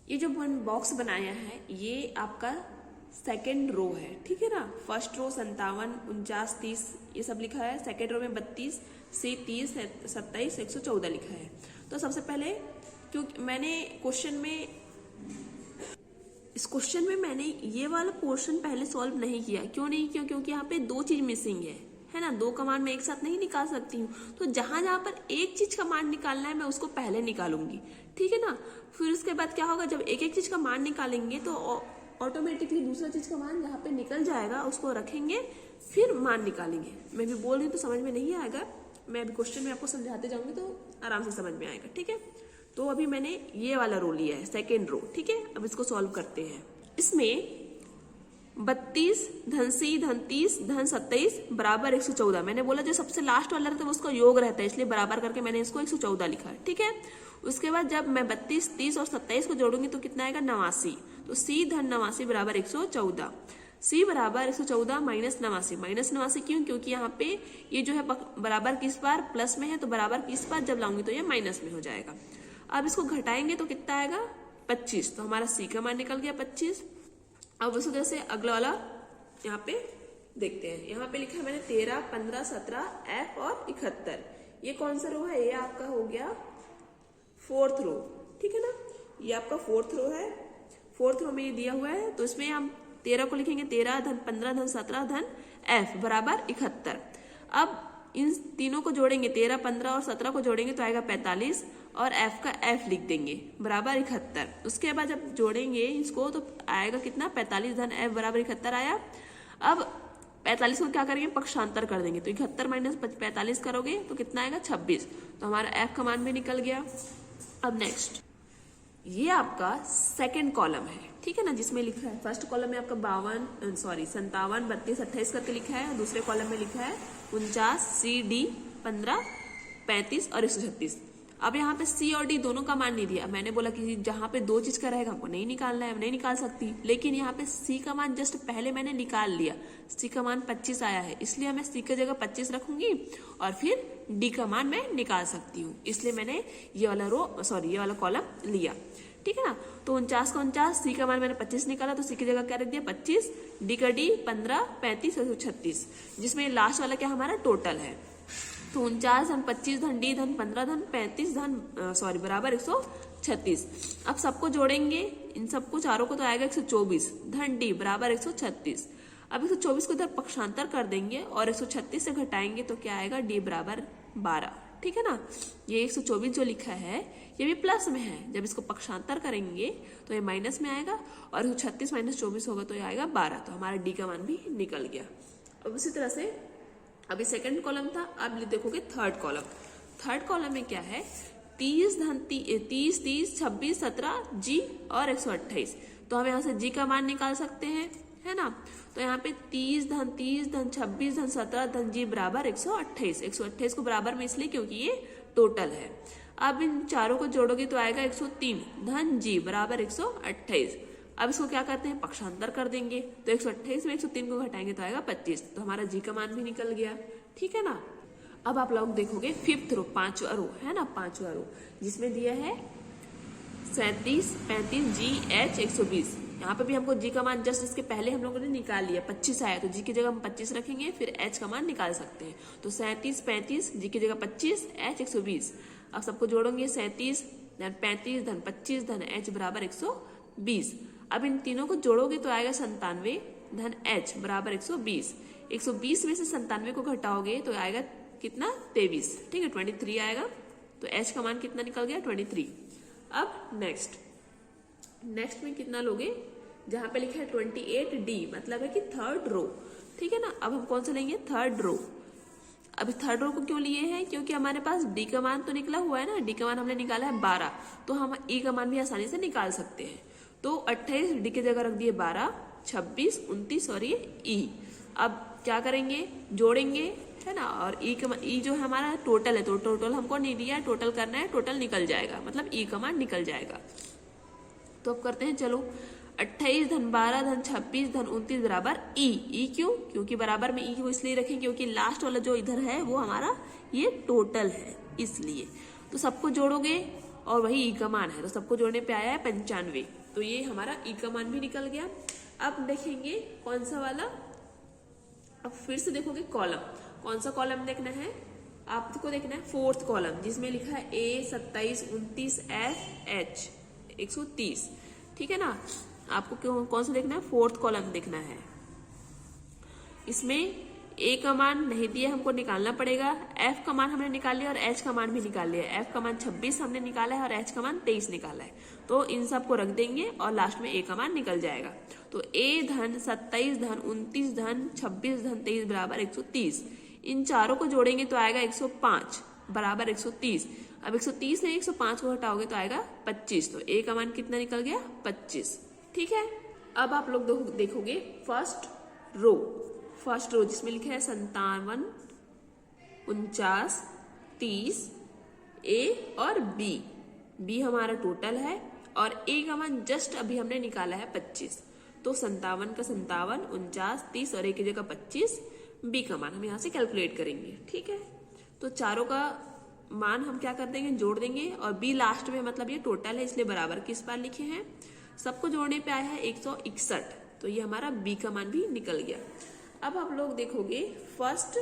ये जो बॉक्स बनाया है ये आपका सेकेंड रो है, ठीक है ना। फर्स्ट रो 57, 49, 30 ये सब लिखा है। सेकेंड रो में 32, C 30, 27, 114 लिखा है। तो सबसे पहले क्योंकि मैंने इस क्वेश्चन में मैंने ये वाला पोर्शन पहले सॉल्व नहीं किया। क्यों नहीं किया? क्योंकि यहाँ पे 2 चीज मिसिंग है ना। 2 का मान मैं एक साथ नहीं निकाल सकती हूँ। तो जहां जहां पर एक चीज का मान निकालना है मैं उसको पहले निकालूंगी, ठीक है ना। फिर उसके बाद क्या होगा, जब एक एक चीज का मान निकालेंगे तो ऑटोमेटिकली दूसरा चीज का मान जहाँ पे निकल जाएगा उसको रखेंगे, फिर मान निकालेंगे। मैं भी बोल रही हूँ तो समझ में नहीं आएगा, मैं अभी क्वेश्चन में आपको समझाते जाऊंगी तो आराम से समझ में आएगा, ठीक है। तो अभी मैंने ये वाला रो लिया है, सेकेंड रो, ठीक है। अब इसको सॉल्व करते हैं। इसमें 32 धन C धन 30 धन 27 बराबर 114। मैंने बोला जो सबसे लास्ट वाला रहता है वो उसका योग रहता है, इसलिए बराबर करके मैंने इसको 114 लिखा है, ठीक है। उसके बाद जब मैं 32, 30 और 27 को जोड़ूंगी तो कितना आएगा, 89। तो C धन 89 बराबर 114। C बराबर 114 माइनस 89। माइनस 89 क्यों? क्योंकि यहाँ पे ये जो है बराबर किस बार प्लस में है, तो बराबर किस बार जब लाऊंगी तो ये माइनस में हो जाएगा। अब इसको घटाएंगे तो कितना आएगा, 25। तो हमारा C का मान निकल गया 25। अब उसी तरह से अगला वाला यहाँ पे देखते हैं। यहाँ पे लिखा है मैंने 13, 15, 17, F और 71। ये कौन सा रो है? ये आपका हो गया 4th रो, ठीक है ना। ये आपका 4th रो है। 4th रो में ये दिया हुआ है, तो इसमें हम 13 को लिखेंगे 13 धन 15 धन 17 धन F बराबर 71। अब इन तीनों को जोड़ेंगे, 13, 15 और 17 को जोड़ेंगे तो आएगा 45 और F का F लिख देंगे बराबर 71। उसके बाद जब जोड़ेंगे इसको तो आएगा कितना, 45 धन F बराबर 71 आया। अब 45 को क्या करेंगे, पक्षांतर कर देंगे, तो 71 माइनस 45 करोगे तो कितना आएगा, 26। तो हमारा F का मान भी निकल गया। अब नेक्स्ट, ये आपका सेकंड कॉलम है, ठीक है ना, जिसमें लिखा है फर्स्ट कॉलम में आपका 57, 32, 28 करके लिखा है। दूसरे कॉलम में लिखा है 49, C, D 15, 35 और 136। अब यहाँ पे C और D दोनों का मान नहीं दिया। मैंने बोला कि जहाँ पे 2 चीज का रहेगा हमको नहीं निकालना है, नहीं निकाल सकती। लेकिन यहाँ पे C का मान जस्ट पहले मैंने निकाल लिया। C का मान 25 आया है, इसलिए मैं C की जगह 25 रखूंगी और फिर D का मान मैं निकाल सकती हूँ, इसलिए मैंने ये वाला कॉलम लिया, ठीक है ना। तो 49 का 49, C का मान मैंने 25 निकाला तो C की जगह क्या रख दिया, 25, D का D 15, 35 और 136, जिसमें लास्ट वाला क्या हमारा टोटल है। तो 49 धन 25 धन D धन 15 धन 35 धन बराबर 136। अब सबको जोड़ेंगे, इन सबको चारों को तो आएगा 124 धन D बराबर 136। अब 124 को इधर पक्षांतर कर देंगे और 136 से घटाएंगे तो क्या आएगा, D बराबर 12, ठीक है ना। ये 124 जो लिखा है ये भी प्लस में है, जब इसको पक्षांतर करेंगे तो ये माइनस में आएगा और 136 माइनस 24 होगा तो ये आएगा 12। तो हमारा D का मान भी निकल गया। अब इसी तरह से अभी सेकंड कॉलम था, अब देखोगे थर्ड कॉलम। थर्ड कॉलम में क्या है, 30 धन 30, 26, 17 G और 128। तो हम यहाँ से G का मान निकाल सकते हैं, है ना। तो यहाँ पे 30 धन 26 धन 17 धन G बराबर 128। 128 को बराबर में इसलिए क्योंकि ये टोटल है। अब इन चारों को जोड़ोगे तो आएगा 103 धन G बराबर 128। अब इसको क्या करते हैं, पक्षांतर कर देंगे, तो 128 में 103 को घटाएंगे तो आएगा 25। तो हमारा G का मान भी निकल गया, ठीक है ना। अब आप लोग देखोगे 5th रो, 5वां रो है ना, 5वां रो जिसमें दिया है 37, 35 G H 120। यहाँ पे भी हमको G का मान जस्ट इसके पहले हम लोगों ने निकाल लिया, 25 आया तो G की जगह हम 25 रखेंगे, फिर H का मान निकाल सकते हैं। तो 37, 35 G की जगह 25, H 120। अब सबको जोड़ोगे 37 धन 35 धन 25 धन H बराबर 120। अब इन तीनों को जोड़ोगे तो आएगा 97 धन H बराबर 120। 120 में से 97 को घटाओगे तो आएगा कितना, 23, ठीक है, 23 आएगा। तो H का मान कितना निकल गया, 23। अब नेक्स्ट में कितना लोगे, जहां पे लिखा है 28D, मतलब है कि थर्ड रो, ठीक है ना। अब हम कौन सा लेंगे, थर्ड रो। अब थर्ड रो को क्यों लिए हैं, क्योंकि हमारे पास डी का मान तो निकला हुआ है ना, डी का मान हमने निकाला है 12, तो हम ई का मान भी आसानी से निकाल सकते हैं। तो 28 डी की जगह रख दिए 12, 26, 29 और ये ई। अब क्या करेंगे, जोड़ेंगे, है ना। और ई जो है हमारा टोटल है, तो टोटल हमको नहीं दिया, टोटल करना है, टोटल निकल जाएगा, मतलब ई का मान निकल जाएगा। तो अब करते हैं, चलो 28 धन 12 धन 26 धन 29 बराबर ई क्यों, क्योंकि बराबर में ई को इसलिए रखें क्योंकि लास्ट वाला जो इधर है वो हमारा ये टोटल है, इसलिए। तो सबको जोड़ोगे और वही ई का मान है, तो सबको जोड़ने पे आया है 95, तो ये हमारा ई का मान भी निकल गया। अब देखेंगे कौन सा वाला, अब फिर से देखोगे कॉलम, कौन सा कॉलम देखना है आपको, देखना है फोर्थ कॉलम जिसमें लिखा है ए 27 29 एफ एच 130, ठीक है ना। आपको क्यों कौन सा देखना है, फोर्थ कॉलम देखना है। इसमें ए का मान नहीं दिया, हमको निकालना पड़ेगा। एफ का मान हमने निकाल लिया और एच का मान भी निकाल लिया। एफ का मान 26 हमने निकाला है और एच का मान 23 निकाला है, तो इन सबको रख देंगे और लास्ट में ए का मान निकल जाएगा। तो ए धन 27 धन 29 धन 26 धन 23 बराबर 130, इन चारों को जोड़ेंगे तो आएगा 105 बराबर 130। अब 130 में 105 को हटाओगे तो आएगा 25, तो ए का मान कितना निकल गया, 25, ठीक है। अब आप लोग देखोगे फर्स्ट रो जिसमें लिखा है 57 49 30 ए और बी हमारा टोटल है और ए का मान जस्ट अभी हमने निकाला है 25, तो 57 का 57 49 30 और ए की जगह 25, बी का मान हम यहाँ से कैलकुलेट करेंगे, ठीक है। तो चारों का मान हम क्या कर देंगे, जोड़ देंगे और बी लास्ट में, मतलब ये टोटल है इसलिए बराबर किस बार लिखे हैं, सबको जोड़ने पे आया है 161, तो ये हमारा बी का मान भी निकल गया। अब आप लोग देखोगे फर्स्ट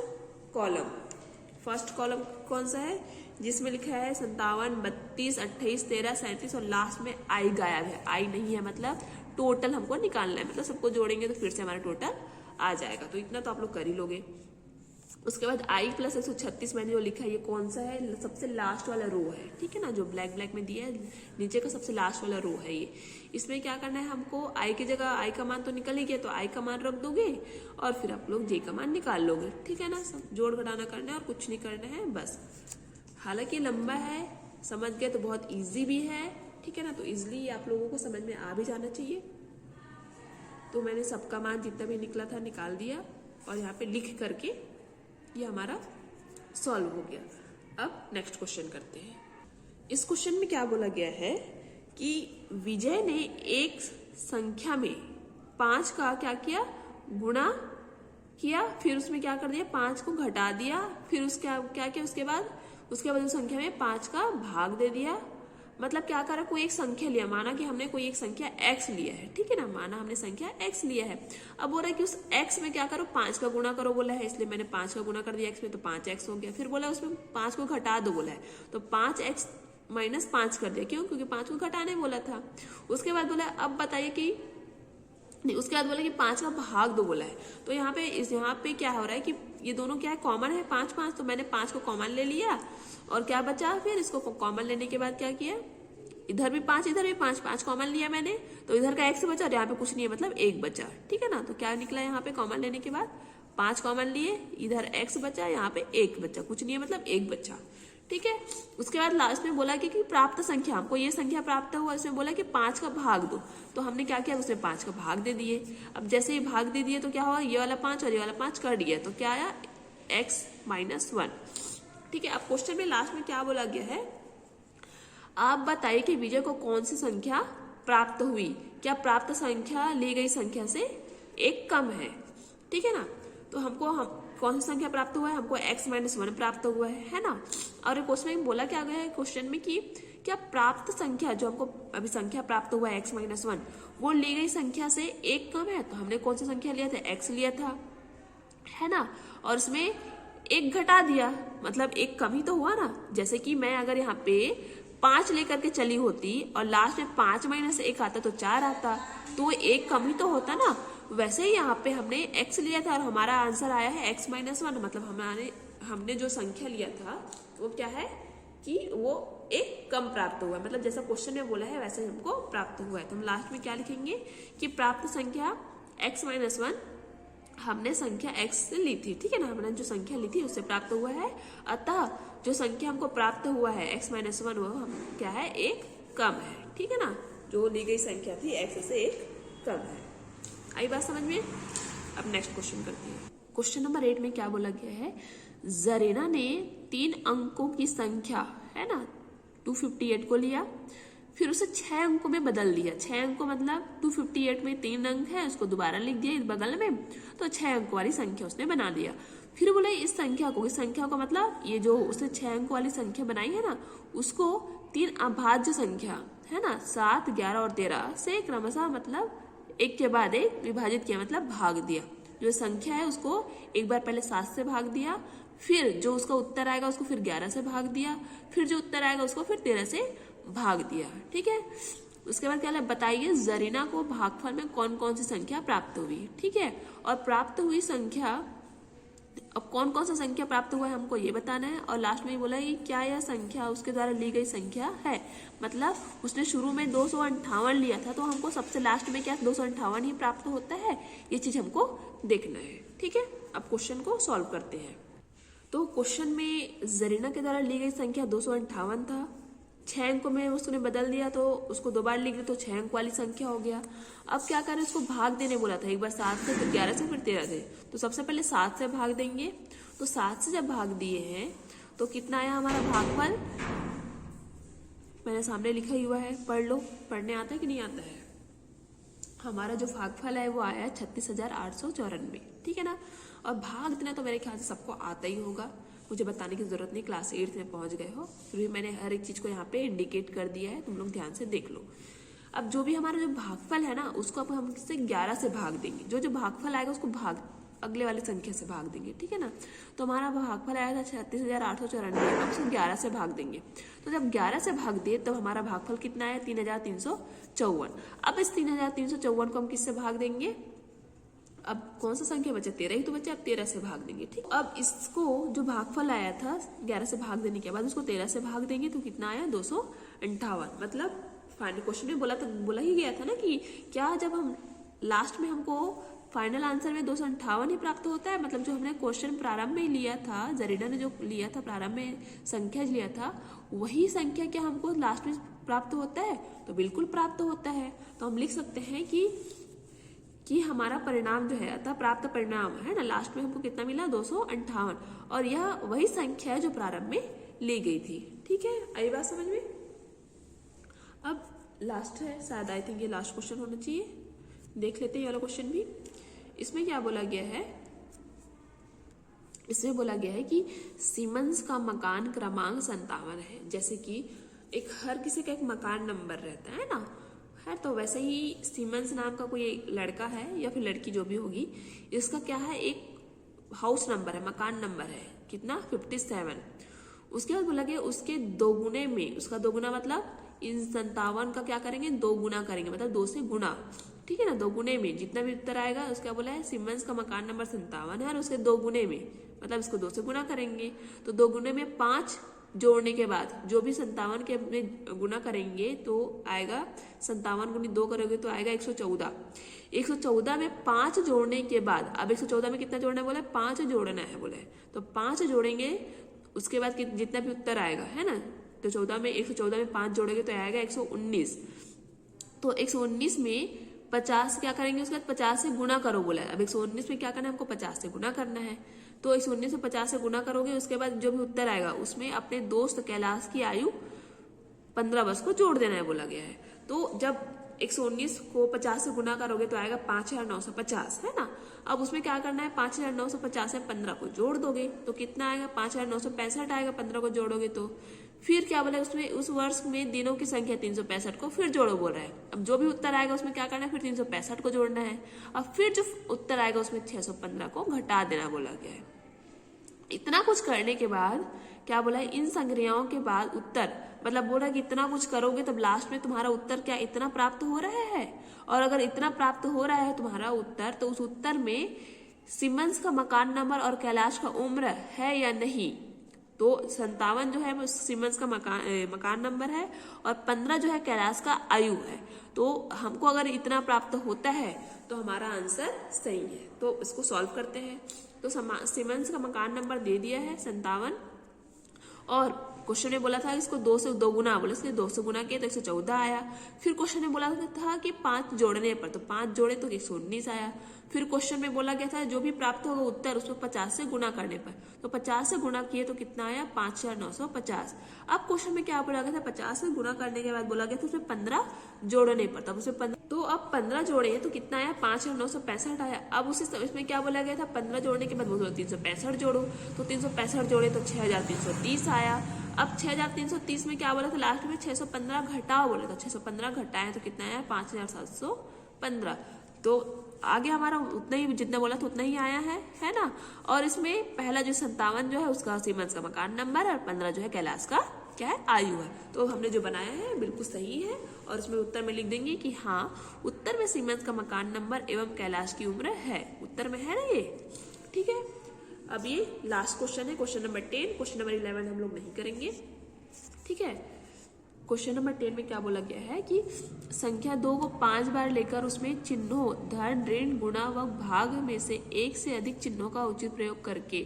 कॉलम कौन सा है, जिसमें लिखा है 57 32 28 13 37 और लास्ट में आई गायब है, आई नहीं है, मतलब टोटल हमको निकालना है, मतलब सबको जोड़ेंगे तो फिर से हमारा टोटल आ जाएगा। तो इतना तो आप लोग कर ही लोगे। उसके बाद आई प्लस 136 मैंने जो लिखा है ये कौन सा है, सबसे लास्ट वाला रो है, ठीक है ना, जो ब्लैक में दिया है नीचे का सबसे लास्ट वाला रो है ये। इसमें क्या करना है हमको, आई की जगह आई का मान तो निकल ही गया, तो आई का मान रख दोगे और फिर आप लोग जे का मान निकाल लोगे, ठीक है ना। सब जोड़ घटाना करना है और कुछ नहीं करना है बस। हालांकि लंबा है, समझ गए तो बहुत ईजी भी है, ठीक है ना, तो ईजिली आप लोगों को समझ में आ भी जाना चाहिए। तो मैंने सबका मान जितना भी निकला था निकाल दिया और यहाँ पे लिख करके ये हमारा सॉल्व हो गया। अब नेक्स्ट क्वेश्चन करते हैं। इस क्वेश्चन में क्या बोला गया है कि विजय ने एक संख्या में 5 का क्या किया, गुणा किया, फिर उसमें क्या कर दिया, 5 को घटा दिया, फिर उसका क्या किया, उसके बाद उस संख्या में 5 का भाग दे दिया। मतलब क्या करा, कोई एक संख्या लिया, माना कि हमने कोई एक संख्या x लिया है, ठीक है ना, माना हमने संख्या x लिया है। अब बोल रहा है कि उस x में क्या करो, 5 का गुणा करो बोला है, इसलिए मैंने 5 का गुणा कर दिया x में, तो 5x हो गया। फिर बोला उसमें 5 को घटा दो बोला है, तो 5x माइनस 5 कर दिया, क्यों, क्योंकि 5 को घटाने बोला था। उसके बाद बोला अब बताइए कि नहीं, उसके बाद बोला कि 5 का भाग दो बोला है, तो यहाँ पे क्या हो रहा है कि ये दोनों क्या है, कॉमन है 5 5, तो मैंने 5 को कॉमन ले लिया और क्या बचा, फिर इसको कॉमन लेने के बाद क्या किया, इधर भी 5 इधर भी 5, 5 कॉमन लिया मैंने, तो इधर का x बचा और यहाँ पे कुछ नहीं है, मतलब 1 बचा, ठीक है ना। तो क्या निकला यहाँ पे, कॉमन लेने के बाद 5 कॉमन लिए, इधर x बचा, यहाँ पे 1 बचा, कुछ नहीं है, मतलब 1 बचा, ठीक है। उसके बाद लास्ट में बोला कि प्राप्त संख्या, हमको ये संख्या प्राप्त हुआ, इसमें बोला कि 5 का भाग दो, तो हमने क्या किया, उसमें 5 का भाग दे दिए। अब जैसे ही भाग दे दिए तो क्या हुआ, ये वाला 5 और ये वाला 5 कर दिया, तो क्या आया, x माइनस 1, ठीक है। अब क्वेश्चन में लास्ट में क्या बोला गया है, आप बताइए कि विजय को कौन सी संख्या प्राप्त हुई, क्या प्राप्त संख्या ली गई संख्या से एक कम है, ठीक है ना। तो हमको कौन सी संख्या प्राप्त हुआ है, हमको x माइनस 1 प्राप्त हुआ है ना। और क्वेश्चन में बोला क्या गया है क्वेश्चन में कि क्या प्राप्त संख्या, जो हमको अभी संख्या प्राप्त हुआ है x माइनस 1, वो ली गई संख्या से एक कम है। तो हमने कौन सी संख्या लिया था, x लिया था, है ना, और इसमें एक घटा दिया, मतलब एक कम ही तो हुआ ना। जैसे कि मैं अगर यहाँ पे 5 लेकर के चली होती और लास्ट में 5 माइनस 1 आता तो 4 आता, तो एक कम ही तो होता ना। वैसे ही यहाँ पे हमने x लिया था और हमारा आंसर आया है x माइनस 1, मतलब हमने जो संख्या लिया था वो क्या है कि वो एक कम प्राप्त हुआ, मतलब जैसा क्वेश्चन में बोला है वैसे हमको प्राप्त हुआ है। तो हम लास्ट में क्या लिखेंगे कि प्राप्त संख्या x माइनस 1 हमने संख्या x से ली थी, ठीक है ना, हमने जो संख्या ली थी उससे प्राप्त हुआ है। अतः जो संख्या हमको प्राप्त हुआ है x-1 वो हम क्या है, एक कम है, ठीक है ना, जो ली गई संख्या थी x से एक कम है। आई बात समझ में? अब नेक्स्ट क्वेश्चन करते हैं। क्वेश्चन नंबर 8 में क्या बोला गया है, जरीना ने 3 अंकों की संख्या है ना 258 को लिया, फिर उसे 6 अंकों में बदल दिया। 6 अंकों मतलब 258 में 3 अंक है, उसको दोबारा लिख दिया इस बगल में, तो 6 अंकों वाली संख्या उसने बना दिया। फिर बोले इस संख्या को मतलब ये जो उसने 6 अंकों वाली संख्या बनाई है ना, उसको 3 अभाज्य संख्या है ना 7, 11 और 13 से क्रमशः मतलब एक के बाद एक विभाजित किया, मतलब भाग दिया। जो संख्या है उसको एक बार पहले 7 से भाग दिया, फिर जो उसका उत्तर आएगा उसको फिर 11 से भाग दिया, फिर जो उत्तर आएगा उसको फिर 13 से भाग दिया, ठीक है। उसके बाद क्या बताइए जरीना को भागफल में कौन कौन सी संख्या प्राप्त हुई, ठीक है। और प्राप्त हुई संख्या, अब कौन कौन सा संख्या प्राप्त हुआ है हमको ये बताना है। और लास्ट में बोला कि क्या यह संख्या उसके द्वारा ली गई संख्या है, मतलब उसने शुरू में 258 लिया था, तो हमको सबसे लास्ट में क्या 258 ही प्राप्त होता है, ये चीज हमको देखना है, ठीक है। अब क्वेश्चन को सॉल्व करते हैं। तो क्वेश्चन में जरीना के द्वारा ली गई संख्या 258 था, 6 अंकों में उसने बदल दिया तो उसको 2 बार लिख दिया तो 6 अंक वाली संख्या हो गया। अब क्या करें, उसको भाग देने बोला था, एक बार 7 से, फिर 11 से, फिर 13 से। तो सबसे पहले 7 से भाग देंगे, तो 7 से जब भाग दिए हैं तो कितना आया हमारा भागफल, मैंने सामने लिखा ही हुआ है, पढ़ लो, पढ़ने आता है कि नहीं आता है। हमारा जो भागफल है वो आया 36,894, ठीक है ना। और भाग देना तो मेरे ख्याल से सबको आता ही होगा, मुझे बताने की जरूरत नहीं, क्लास 8 में पहुंच गए हो, फिर भी मैंने हर एक चीज को यहाँ पे इंडिकेट कर दिया है, तुम लोग ध्यान से देख लो। अब जो भी हमारा जो भागफल है ना उसको अब हम इससे 11 से भाग देंगे, जो भागफल आएगा उसको अगले वाली संख्या से भाग देंगे, ठीक है ना। तो हमारा भागफल आया था 36,894, अब उसको 11 से भाग देंगे। तो जब 11 से भाग दिए तब हमारा भागफल कितना है 3,354। अब इस 3,354 को हम किससे भाग देंगे, अब कौन सा संख्या बचा, 13 ही तो बचा, अब 13 से भाग देंगे, ठीक। अब इसको जो भागफल आया था 11 से भाग देने के बाद उसको 13 से भाग देंगे तो कितना आया 258। मतलब फाइनल क्वेश्चन में बोला ही गया था ना कि क्या जब हम लास्ट में हमको फाइनल आंसर में 258 ही प्राप्त होता है, मतलब जो हमने क्वेश्चन प्रारंभ में लिया था, जरीना ने जो लिया था प्रारंभ में संख्या लिया था, वही संख्या क्या हमको लास्ट में प्राप्त होता है, तो बिल्कुल प्राप्त होता है। तो हम लिख सकते हैं कि हमारा परिणाम जो है अतः प्राप्त परिणाम है ना, लास्ट में हमको कितना मिला 258, और यह वही संख्या है जो प्रारंभ में ली गई थी, ठीक है। आई बात समझ में? अब लास्ट है, शायद आई थिंक ये लास्ट क्वेश्चन होना चाहिए, देख लेते हैं ये वाला क्वेश्चन भी। इसमें क्या बोला गया है, इसमें बोला गया है कि सीमेंस का मकान क्रमांक 57 है। जैसे कि हर किसी का एक मकान नंबर रहता है ना, है तो वैसे ही सीमेंस नाम का कोई लड़का है या फिर लड़की जो भी होगी, इसका क्या है एक हाउस नंबर है, मकान नंबर है कितना 57। उसके बाद बोला गया उसके 2 गुने में, उसका 2 गुना मतलब इन 57 का क्या करेंगे 2 गुना करेंगे, मतलब 2 से गुना, ठीक है ना। 2 गुने में जितना भी उत्तर आएगा उसका बोला है सीमेंस का मकान नंबर 57 है, और उसके 2 गुने में मतलब इसको 2 से गुना करेंगे, तो 2 गुने में 5 जोड़ने के बाद जो भी 57 के में गुना करेंगे तो आएगा 57 गुनी 2 करोगे तो आएगा 114। 114 में 5 जोड़ने के बाद, अब 114 में कितना जोड़ना है बोले 5 जोड़ना है बोले, तो 5 जोड़ेंगे, उसके बाद जितना भी उत्तर आएगा है ना, तो 114 में 5 जोड़ेंगे तो आएगा 119। तो 119 में 50 क्या करेंगे, उसके बाद 50 से गुना करो बोला है। अब 119 में क्या करना है हमको 50 से गुना करना है, तो 119 में 50 से गुना करोगे, उसके बाद जो भी उत्तर आएगा उसमें अपने दोस्त कैलाश की आयु 15 वर्ष को जोड़ देना है बोला गया है। तो जब 119 को 50 से गुना करोगे तो आएगा 5,950 है ना। अब उसमें क्या करना है 5,950 से 15 को जोड़ दोगे तो कितना आएगा 5,965 आएगा, 15 को जोड़ोगे तो। फिर क्या बोला उसमें उस वर्ष में दिनों की संख्या 365 को फिर जोड़ो बोल रहा है। अब जो भी उत्तर आएगा उसमें क्या करना है फिर 365 को जोड़ना है, और फिर जो उत्तर आएगा उसमें 615 को घटा देना बोला गया है। इतना कुछ करने के बाद क्या बोला है इन संक्रियाओं के बाद उत्तर, मतलब बोला कि इतना कुछ करोगे तब लास्ट में तुम्हारा उत्तर क्या इतना प्राप्त हो रहा है, और अगर इतना प्राप्त हो रहा है तुम्हारा उत्तर तो उस उत्तर में सीमेंस का मकान नंबर और कैलाश का उम्र है या नहीं, तो 57 जो है वो सीमेंस का मकान नंबर है और 15 जो है कैलाश का आयु है। तो हमको अगर इतना प्राप्त होता है तो हमारा आंसर सही है। तो इसको सॉल्व करते हैं। तो सीमेंस का मकान नंबर दे दिया है 57 और क्वेश्चन में बोला था इसको 2 से 2 गुना बोले, इसलिए 2 से गुना किया तो 114 आया। फिर क्वेश्चन में बोला था कि 5 जोड़ने पर, तो 5 जोड़े तो 119 आया। फिर क्वेश्चन में बोला गया था जो भी प्राप्त होगा उत्तर उसको 50 से गुना करने पर, तो 50 से गुना किए तो कितना आया 5950। अब क्वेश्चन में क्या बोला गया था 50 से गुना करने के बाद बोला गया था उसमें 15 जोड़ने पर, तब उसमें 15, तो अब 15 जोड़े तो कितना आया 5965 आया। अब उसी इसमें क्या बोला गया था 15 जोड़ने के बाद बोलो 365 जोड़ो, तो 365 जोड़े तो 6330 आया। अब 6330 में क्या बोला था लास्ट में 615 घटाओ बोला था, 615 घटाए तो कितना आया 5715। तो आगे हमारा उतना ही जितना बोला था उतना ही आया है ना। और इसमें पहला जो 57 जो है उसका सीमेंस का मकान नंबर है और 15 जो है कैलाश का क्या है आयु है। तो हमने जो बनाया है बिल्कुल सही है और इसमें उत्तर में लिख देंगे कि हाँ उत्तर में सीमेंस का मकान नंबर एवं कैलाश की उम्र है, उत्तर में है ना ये, ठीक है। अब ये लास्ट क्वेश्चन है, क्वेश्चन नंबर 10। क्वेश्चन नंबर 11 हम लोग नहीं करेंगे, ठीक है। क्वेश्चन नंबर 10 में क्या बोला गया है कि संख्या 2 को 5 बार लेकर उसमें चिन्हों धन ऋण गुणा व भाग में से एक से अधिक चिन्हों का उचित प्रयोग करके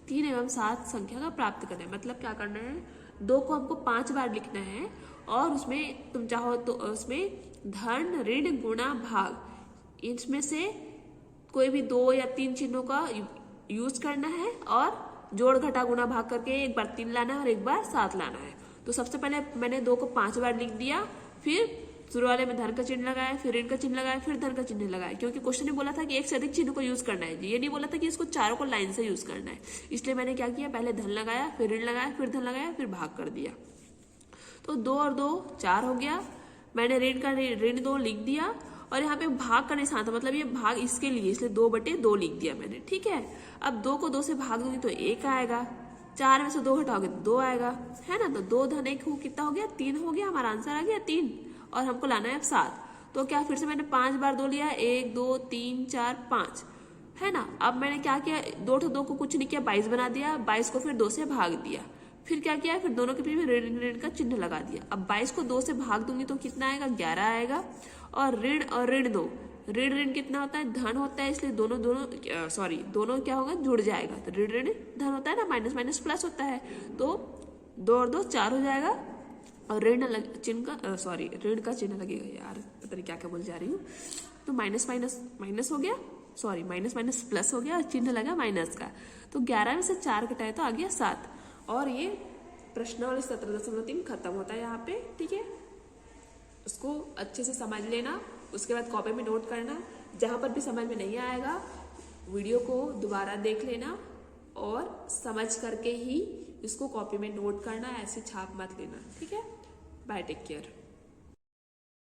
3 एवं 7 संख्या का प्राप्त करना है। मतलब क्या करना है 2 को हमको 5 बार लिखना है और उसमें तुम चाहो तो उसमें धन ऋण गुणा भाग इसमें से कोई भी 2 या 3 चिन्हों का यूज करना है और जोड़ घटा गुणा भाग करके एक बार 3 लाना है और एक बार 7 लाना है। तो सबसे पहले मैंने 2 को 5 बार लिख दिया, फिर शुरू वाले में धन का चिन्ह लगाया, फिर ऋण का चिन्ह लगाया, फिर धन का चिन्ह लगाया, क्योंकि क्वेश्चन ने बोला था कि एक से अधिक चिन्ह को यूज करना है, ये नहीं बोला था कि इसको चारों को लाइन से यूज करना है। इसलिए मैंने क्या किया पहले धन लगाया, फिर ऋण लगाया, फिर धन लगाया, फिर भाग कर दिया। तो 2 और 2 4 हो गया। मैंने ऋण 2 लिख दिया और यहाँ पे भाग का निशान था, मतलब ये भाग इसके लिए, इसलिए 2/2 लिख दिया मैंने, ठीक है। अब 2 को 2 से भाग दूंगी तो 1 आएगा, 4 में से 2 घटाओगे तो 2 आएगा, है ना। तो 2 धन 1 कितना हो गया 3 हो गया, हमारा आंसर आ गया 3 और हमको लाना है अब 7। तो क्या फिर से मैंने 5 बार 2 लिया, 1 2 3 4 5, है ना। अब मैंने क्या किया 2 को कुछ नहीं किया 22 बना दिया, 22 को फिर 2 से भाग दिया, फिर क्या किया फिर दोनों के बीच में ऋण का चिन्ह लगा दिया। अब 22 को 2 से भाग दूंगी तो कितना आएगा 11 आएगा। और ऋण 2, ऋण कितना होता है धन होता है, इसलिए दोनों क्या होगा जुड़ जाएगा, तो ऋण धन होता है ना, माइनस माइनस प्लस होता है, तो 2 और 2 4 हो जाएगा। और ऋण का चिन्ह लगेगा, यार पता नहीं क्या क्या बोल जा रही हूँ। तो माइनस माइनस हो गया, माइनस माइनस प्लस हो गया और चिन्ह लगा माइनस का, तो 11 में से 4 घटाए तो आ गया 7। और ये प्रश्नावली 17.3 खत्म होता है यहाँ पे, ठीक है। उसको अच्छे से समझ लेना, उसके बाद कॉपी में नोट करना, जहाँ पर भी समझ में नहीं आएगा वीडियो को दोबारा देख लेना और समझ करके ही इसको कॉपी में नोट करना, ऐसे छाप मत लेना, ठीक है। Bye, take care.